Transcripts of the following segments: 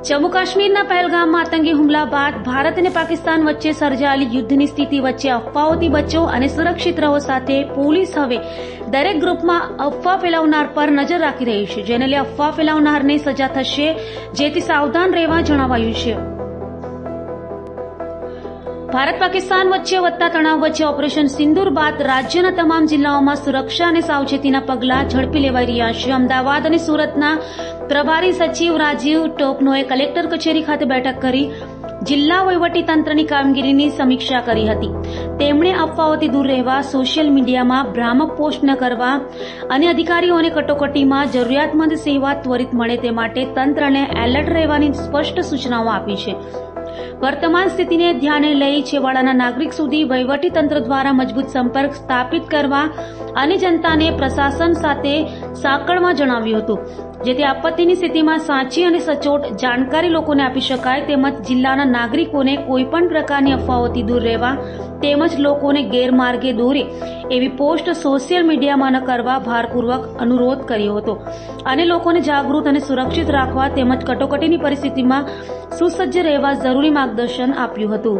જમ્મુ કાશ્મીરના પહેલગામમાં આતંકી હુમલા બાદ ભારત અને પાકિસ્તાન વચ્ચે સર્જાયેલી યુદ્ધની સ્થિતિ વચ્ચે અફવાઓથી બચો અને સુરક્ષિત રહો સાથે પોલીસ હવે દરેક ગ્રુપમાં અફવા ફેલાવનાર પર નજર રાખી રહી છે, જેને લઈ અફવા ફેલાવનારને સજા થશે, જેથી સાવધાન રહેવા જણાવાયું છે। ભારત પાકિસ્તાન વચ્ચે વધતા તણાવ વચ્ચે ઓપરેશન સિંદૂર બાદ રાજ્યના તમામ જિલ્લાઓમાં સુરક્ષા અને સાવચેતીના પગલાં ઝડપી લેવાઈ રહ્યા છે। અમદાવાદ અને સુરતના પ્રભારી સચિવ રાજીવ ટોપનોએ કલેક્ટર કચેરી ખાતે બેઠક કરી જિલ્લા વહીવટી તંત્રની કામગીરીની સમીક્ષા કરી હતી। તેમણે અફવાઓથી દૂર રહેવા, સોશિયલ મીડિયામાં ભ્રામક પોસ્ટ ન કરવા અને અધિકારીઓને કટોકટીમાં જરૂરિયાતમંદ સેવા ત્વરિત મળે તે માટે તંત્રને એલર્ટ રહેવાની સ્પષ્ટ સૂચનાઓ આપી છે। વર્તમાન સ્થિતિને ધ્યાને લઈ છેવાડાના નાગરિક સુધી વહીવટી તંત્ર દ્વારા મજબૂત સંપર્ક સ્થાપિત કરવા અને જનતાને પ્રશાસન સાથે સાંકળવા જણાવ્યું હતું, જેથી આપત્તિની સ્થિતિમાં સાચી અને સચોટ જાણકારી લોકોને આપી શકાય, તેમજ જિલ્લાના નાગરિકોને કોઈપણ પ્રકારની અફવાઓથી દૂર રહેવા તેમજ લોકોને ગેરમાર્ગે દોરે એવી પોસ્ટ સોશિયલ મીડિયામાં ન કરવા ભારપૂર્વક અનુરોધ કર્યો હતો અને લોકોને જાગૃત અને સુરક્ષિત રાખવા તેમજ કટોકટીની પરિસ્થિતિમાં સુસજ્જ રહેવા જરૂરી માર્ગદર્શન આપ્યું હતું।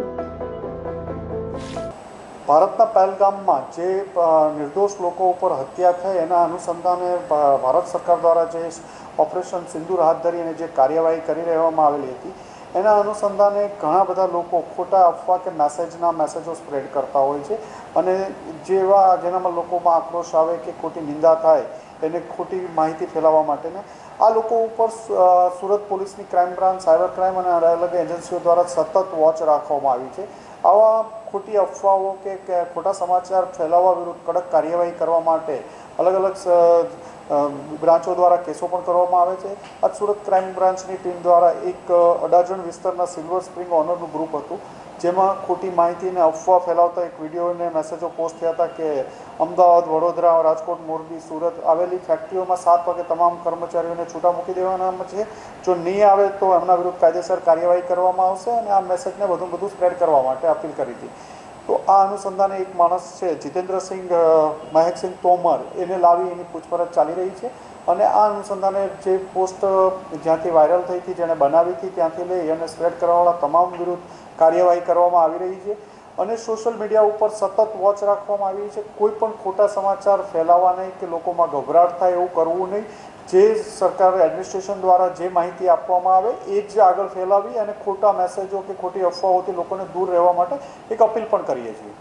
ભારતના પહેલગામમાં જે નિર્દોષ લોકો ઉપર હત્યા થઈ એના અનુસંધાને ભારત સરકાર દ્વારા જે ઓપરેશન સિંદૂર હાથ ધરી અને જે કાર્યવાહી કરી રહેવામાં આવેલી હતી એના અનુસંધાને ઘણા બધા લોકો ખોટા અફવા કે મેસેજો સ્પ્રેડ કરતા હોય છે અને જેનામાં લોકોમાં આક્રોશ આવે કે ખોટી નિંદા થાય એને ખોટી માહિતી ફેલાવવા માટેના આ લોકો ઉપર સુરત પોલીસની ક્રાઇમ બ્રાન્ચ, સાયબર ક્રાઇમ અને અલગ અલગ એજન્સીઓ દ્વારા સતત વોચ રાખવામાં આવી છે। આવા ખોટી અફવાઓ કે ખોટા સમાચાર ફેલાવવા વિરુદ્ધ કડક કાર્યવાહી કરવા માટે અલગ અલગ બ્રાન્ચો દ્વારા કેસો પણ કરવામાં આવે છે। આજ સુરત ક્રાઇમ બ્રાન્ચની ટીમ દ્વારા એક અડાજણ વિસ્તારના સિલ્વર સ્પ્રિંગ ઓનરનું ગ્રુપ હતું, જેમાં ખોટી માહિતી અને અફવા ફેલાવતા એક વિડીયો અને મેસેજો પોસ્ટ થયા હતા કે અમદાવાદ, વડોદરા, રાજકોટ, મોરબી, સુરત આવેલી ફેક્ટરીઓમાં 7 વાગે તમામ કર્મચારીઓને છૂટા મૂકી દેવાના છે, જો નહીં આવે તો એમના વિરુદ્ધ કાયદેસર કાર્યવાહી કરવામાં આવશે અને આ મેસેજને વધુ સ્પ્રેડ કરવા માટે અપીલ કરી હતી। તો આ અનુસંધાને એક માણસ છે જીતેન્દ્રસિંહ મહેકસિંહ તોમર, એને લાવી એની પૂછપરછ ચાલી રહી છે અને આ અનુસંધાને જે પોસ્ટ જ્યાંથી વાયરલ થઈ હતી, જેણે બનાવી હતી, ત્યાંથી લઈ અને સ્પ્રેડ કરવાવાળા તમામ વિરુદ્ધ કાર્યવાહી કરવામાં આવી રહી છે અને સોશિયલ મીડિયા ઉપર સતત વોચ રાખવામાં આવી છે। કોઈ પણ ખોટા સમાચાર ફેલાવવા નહીં કે લોકોમાં ગભરાટ થાય એવું કરવું નહીં। જે સરકાર એડમિનિસ્ટ્રેશન દ્વારા જે માહિતી આપવામાં આવે એ જ આગળ ફેલાવી અને ખોટા મેસેજો કે ખોટી અફવાઓથી લોકોને દૂર રહેવા માટે એક અપીલ પણ કરીએ છીએ।